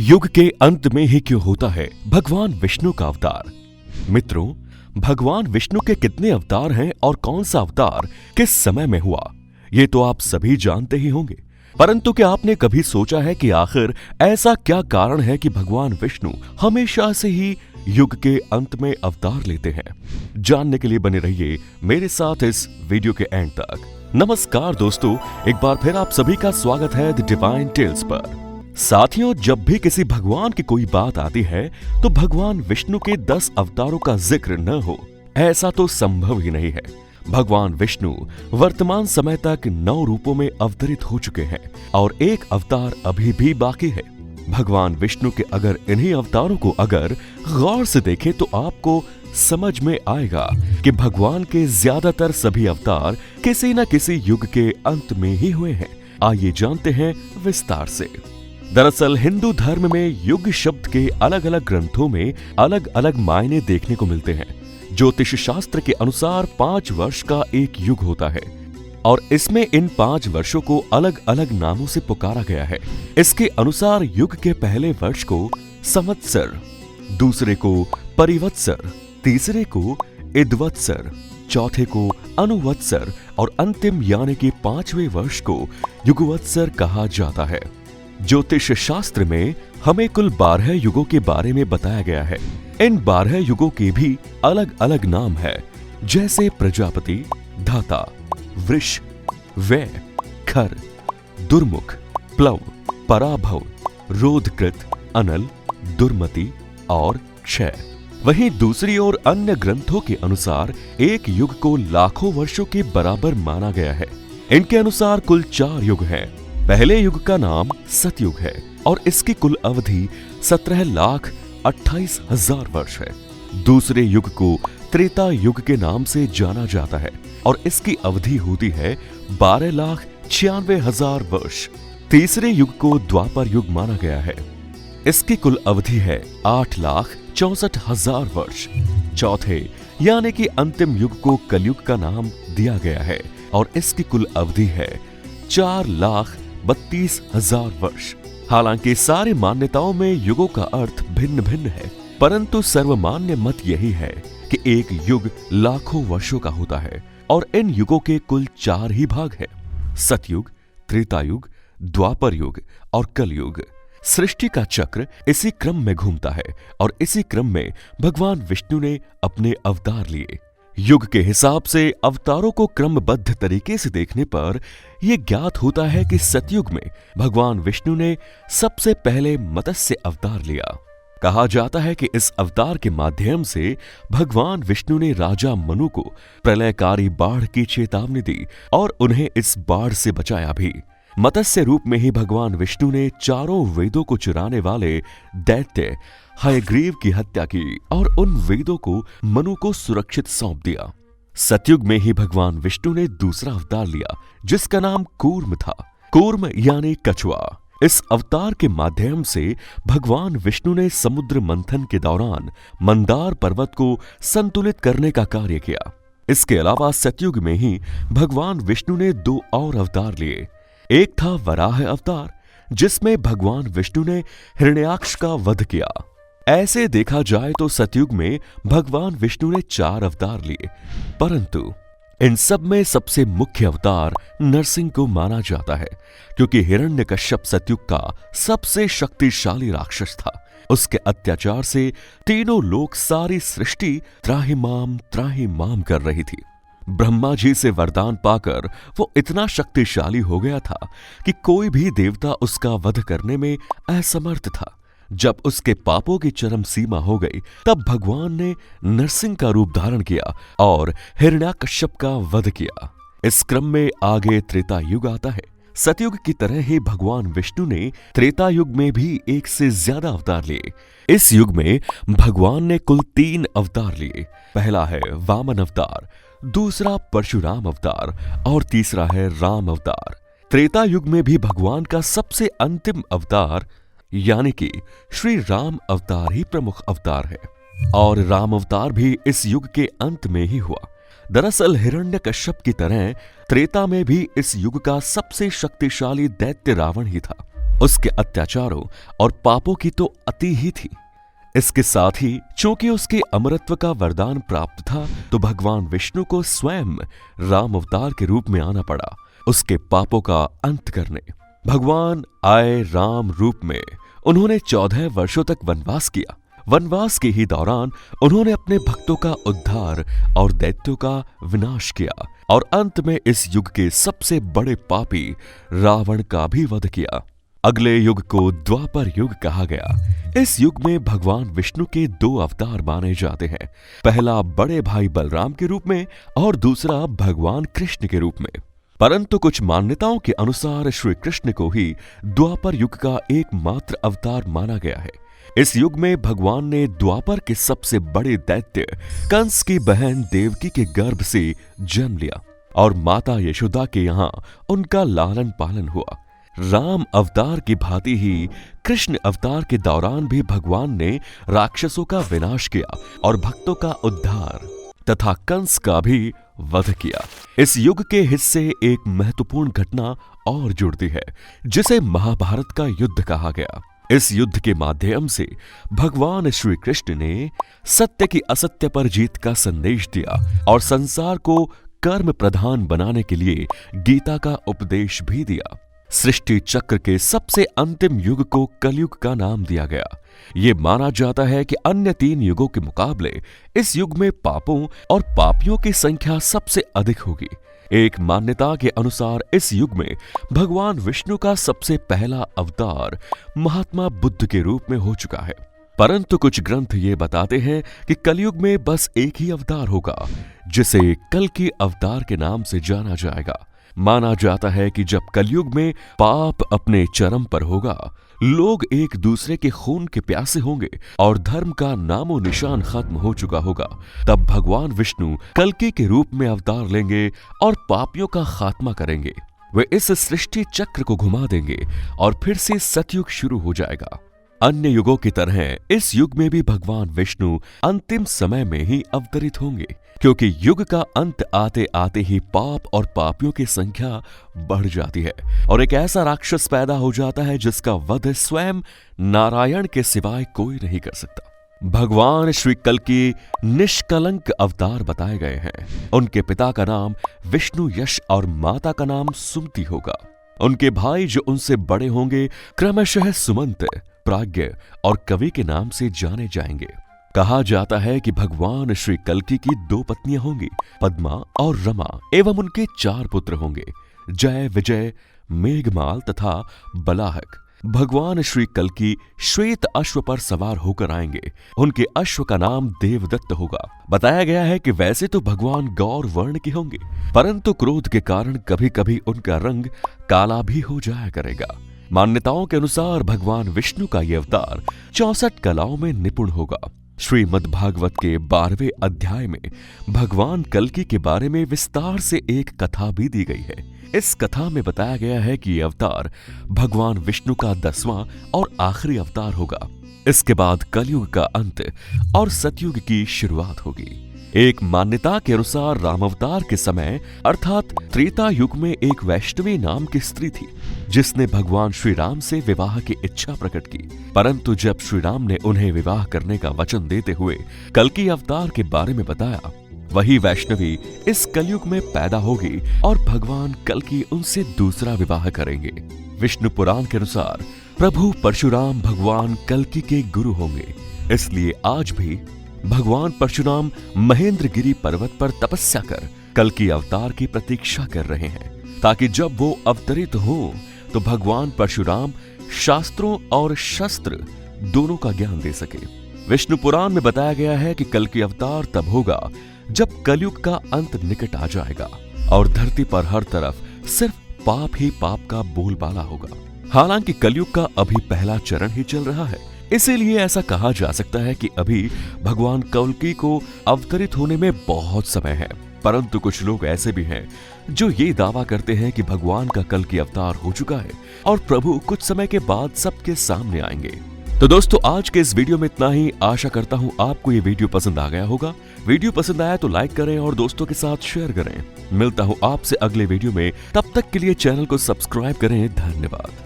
युग के अंत में ही क्यों होता है भगवान विष्णु का अवतार। मित्रों, भगवान विष्णु के कितने अवतार हैं और कौन सा अवतार किस समय में हुआ, ये तो आप सभी जानते ही होंगे। परंतु क्या आपने कभी सोचा है कि आखिर ऐसा क्या कारण है कि भगवान विष्णु हमेशा से ही युग के अंत में अवतार लेते हैं? जानने के लिए बने रहिए मेरे साथ इस वीडियो के एंड तक। नमस्कार दोस्तों, एक बार फिर आप सभी का स्वागत है द डिवाइन टेल्स पर। साथियों, जब भी किसी भगवान की कोई बात आती है तो भगवान विष्णु के 10 अवतारों का जिक्र न हो, ऐसा तो संभव ही नहीं है। भगवान विष्णु वर्तमान समय तक 9 रूपों में अवतरित हो चुके हैं और एक अवतार अभी भी बाकी है। भगवान विष्णु के अगर इन्हीं अवतारों को अगर गौर से देखें तो आपको समझ में आएगा कि भगवान के ज्यादातर सभी अवतार किसी न किसी युग के अंत में ही हुए हैं। आइए जानते हैं विस्तार से। दरअसल हिंदू धर्म में युग शब्द के अलग अलग ग्रंथों में अलग अलग मायने देखने को मिलते हैं। ज्योतिष शास्त्र के अनुसार 5 वर्ष का एक युग होता है और इसमें इन 5 वर्षों को अलग अलग नामों से पुकारा गया है। इसके अनुसार युग के पहले वर्ष को संवत्सर, दूसरे को परिवत्सर, तीसरे को इदवत्सर, चौथे को अनुवत्सर और अंतिम यानी कि 5वें वर्ष को युगवत्सर कहा जाता है। ज्योतिष शास्त्र में हमें कुल 12 युगों के बारे में बताया गया है। इन 12 युगों के भी अलग अलग नाम है, जैसे प्रजापति, धाता, वृष, वै, खर, दुर्मुख, प्लव, पराभव, रोधकृत, अनल, दुर्मति और क्षय। वहीं दूसरी ओर अन्य ग्रंथों के अनुसार एक युग को लाखों वर्षों के बराबर माना गया है। इनके अनुसार कुल 4 युग हैं। पहले युग का नाम सतयुग है और इसकी कुल अवधि 17,28,000 वर्ष है। दूसरे युग को त्रेता युग के नाम से जाना जाता है और इसकी अवधि होती है 12,96,000 वर्ष। तीसरे युग को द्वापर युग माना गया है। इसकी कुल अवधि है 8,64,000 वर्ष। चौथे यानी कि अंतिम युग को कलयुग का नाम दिया गया है और इसकी कुल अवधि है 4,32,000 वर्ष। हालांकि सारी मान्यताओं में युगों का अर्थ भिन्न भिन्न है, परंतु सर्वमान्य मत यही है कि एक युग लाखों वर्षों का होता है और इन युगों के कुल 4 ही भाग हैं: सतयुग, त्रेतायुग, द्वापर युग और कलयुग। सृष्टि का चक्र इसी क्रम में घूमता है और इसी क्रम में भगवान विष्णु ने अपने अवतार लिए। युग के हिसाब से अवतारों को क्रमबद्ध तरीके से देखने पर यह ज्ञात होता है कि सतयुग में भगवान विष्णु ने सबसे पहले मत्स्य अवतार लिया। कहा जाता है कि इस अवतार के माध्यम से भगवान विष्णु ने राजा मनु को प्रलयकारी बाढ़ की चेतावनी दी और उन्हें इस बाढ़ से बचाया भी। मत्स्य रूप में ही भगवान विष्णु ने 4 वेदों को चुराने वाले दैत्य हयग्रीव की हत्या की और उन वेदों को मनु को सुरक्षित सौंप दिया। सतयुग में ही भगवान विष्णु ने दूसरा अवतार लिया जिसका नाम कूर्म था। कूर्म यानी कछुआ। इस अवतार के माध्यम से भगवान विष्णु ने समुद्र मंथन के दौरान मंदार पर्वत को संतुलित करने का कार्य किया। इसके अलावा सतयुग में ही भगवान विष्णु ने 2 और अवतार लिए। एक था वराह अवतार, जिसमें भगवान विष्णु ने हिरण्याक्ष का वध किया। ऐसे देखा जाए तो सतयुग में भगवान विष्णु ने 4 अवतार लिए, परंतु इन सब में सबसे मुख्य अवतार नरसिंह को माना जाता है, क्योंकि हिरण्यकश्यप सतयुग का सबसे शक्तिशाली राक्षस था। उसके अत्याचार से तीनों लोक, सारी सृष्टि त्राहिमाम कर रही थी। ब्रह्मा जी से वरदान पाकर वो इतना शक्तिशाली हो गया था कि कोई भी देवता उसका वध करने में असमर्थ था। जब उसके पापों की चरम सीमा हो गई, तब भगवान ने नरसिंह का रूप धारण किया और हिरण्याकश्यप का वध किया। इस क्रम में आगे त्रेता युग आता है। सतयुग की तरह ही भगवान विष्णु ने त्रेता युग में भी 1 से ज्यादा अवतार लिए। इस युग में भगवान ने कुल 3 अवतार लिए। पहला है वामन अवतार, दूसरा परशुराम अवतार और तीसरा है राम अवतार। त्रेता युग में भी भगवान का सबसे अंतिम अवतार यानी कि श्री राम अवतार ही प्रमुख अवतार है और राम अवतार भी इस युग के अंत में ही हुआ। दरअसल हिरण्यकश्यप की तरह त्रेता में भी इस युग का सबसे शक्तिशाली दैत्य रावण ही था। उसके अत्याचारों और पापों की तो अति ही थी। इसके साथ ही चूंकि उसके अमरत्व का वरदान प्राप्त था, तो भगवान विष्णु को स्वयं राम अवतार के रूप में आना पड़ा उसके पापों का अंत करने। भगवान आए राम रूप में। उन्होंने 14 वर्षों तक वनवास किया। वनवास के ही दौरान उन्होंने अपने भक्तों का उद्धार और दैत्यों का विनाश किया और अंत में इस युग के सबसे बड़े पापी रावण का भी वध किया। अगले युग को द्वापर युग कहा गया। इस युग में भगवान विष्णु के 2 अवतार माने जाते हैं। पहला बड़े भाई बलराम के रूप में और दूसरा भगवान कृष्ण के रूप में। परंतु कुछ मान्यताओं के अनुसार श्री कृष्ण को ही द्वापर युग का एकमात्र अवतार माना गया है। इस युग में भगवान ने द्वापर के सबसे बड़े दैत्य कंस की बहन देवकी के गर्भ से जन्म लिया और माता यशोदा के यहाँ उनका लालन पालन हुआ। राम अवतार की भांति ही कृष्ण अवतार के दौरान भी भगवान ने राक्षसों का विनाश किया और भक्तों का उद्धार तथा कंस का भी वध किया। इस युग के हिस्से एक महत्वपूर्ण घटना और जुड़ती है, जिसे महाभारत का युद्ध कहा गया। इस युद्ध के माध्यम से भगवान श्री कृष्ण ने सत्य की असत्य पर जीत का संदेश दिया और संसार को कर्म प्रधान बनाने के लिए गीता का उपदेश भी दिया। सृष्टि चक्र के सबसे अंतिम युग को कलयुग का नाम दिया गया। ये माना जाता है कि अन्य 3 युगों के मुकाबले इस युग में पापों और पापियों की संख्या सबसे अधिक होगी। एक मान्यता के अनुसार इस युग में भगवान विष्णु का सबसे पहला अवतार महात्मा बुद्ध के रूप में हो चुका है। परंतु कुछ ग्रंथ ये बताते हैं कि कलयुग में बस एक ही अवतार होगा, जिसे कल्कि अवतार के नाम से जाना जाएगा। माना जाता है कि जब कलयुग में पाप अपने चरम पर होगा, लोग एक दूसरे के खून के प्यासे होंगे और धर्म का नामो निशान खत्म हो चुका होगा, तब भगवान विष्णु कल्कि के रूप में अवतार लेंगे और पापियों का खात्मा करेंगे। वे इस सृष्टि चक्र को घुमा देंगे और फिर से सतयुग शुरू हो जाएगा। अन्य युगों की तरह इस युग में भी भगवान विष्णु अंतिम समय में ही अवतरित होंगे, क्योंकि युग का अंत आते आते ही पाप और पापियों की संख्या बढ़ जाती है और एक ऐसा राक्षस पैदा हो जाता है जिसका वध स्वयं नारायण के सिवाय कोई नहीं कर सकता। भगवान श्री कल्कि निष्कलंक अवतार बताए गए हैं। उनके पिता का नाम विष्णु यश और माता का नाम सुमति होगा। उनके भाई जो उनसे बड़े होंगे क्रमशः सुमंत, प्राज्ञ और कवि के नाम से जाने जाएंगे। कहा जाता है कि भगवान श्री कल्कि की 2 पत्नियां होंगी, पद्मा और रमा, एवं उनके 4 पुत्र होंगे, जय, विजय, मेघमाल तथा बलाहक। भगवान श्री कल्कि श्वेत अश्व पर सवार होकर आएंगे। उनके अश्व का नाम देवदत्त होगा। बताया गया है कि वैसे तो भगवान गौर वर्ण के होंगे, परंतु क्रोध के कारण कभी कभी उनका रंग काला भी हो जाया करेगा। मान्यताओं के अनुसार भगवान विष्णु का यह अवतार 64 कलाओं में निपुण होगा। श्रीमद् भागवत के 12वें अध्याय में भगवान कल्कि के बारे में विस्तार से एक कथा भी दी गई है। इस कथा में बताया गया है कि यह अवतार भगवान विष्णु का 10वां और आखिरी अवतार होगा। इसके बाद कलयुग का अंत और सतयुग की शुरुआत होगी। एक मान्यता के अनुसार रामावतार के समय अर्थात त्रेता युग में एक वैष्णवी नाम की स्त्री थी, जिसने भगवान श्री राम से विवाह की इच्छा प्रकट की। परंतु जब श्री राम ने उन्हें विवाह करने का वचन देते हुए कल्कि अवतार के बारे में बताया, वही वैष्णवी इस कलयुग में पैदा होगी और भगवान कल्कि उनसे दूसरा विवाह करेंगे। विष्णु पुराण के अनुसार प्रभु परशुराम भगवान कल्कि के गुरु होंगे। इसलिए आज भी भगवान परशुराम महेंद्रगिरी पर्वत पर तपस्या कर कल्कि अवतार की प्रतीक्षा कर रहे हैं, ताकि जब वो अवतरित हो तो भगवान परशुराम शास्त्रों और शस्त्र दोनों का ज्ञान दे सके। विष्णु पुराण में बताया गया है कि कल्कि अवतार तब होगा जब कलयुग का अंत निकट आ जाएगा और धरती पर हर तरफ सिर्फ पाप ही पाप का बोलबाला होगा। हालांकि कलयुग का अभी पहला चरण ही चल रहा है, इसीलिए ऐसा कहा जा सकता है कि अभी भगवान कल्कि को अवतरित होने में बहुत समय है। परंतु कुछ लोग ऐसे भी हैं जो ये दावा करते हैं कि भगवान का कल्कि अवतार हो चुका है और प्रभु कुछ समय के बाद सबके सामने आएंगे। तो दोस्तों, आज के इस वीडियो में इतना ही। आशा करता हूँ आपको ये वीडियो पसंद आ गया होगा। वीडियो पसंद आया तो लाइक करें और दोस्तों के साथ शेयर करें। मिलता हूँ आपसे अगले वीडियो में, तब तक के लिए चैनल को सब्सक्राइब करें। धन्यवाद।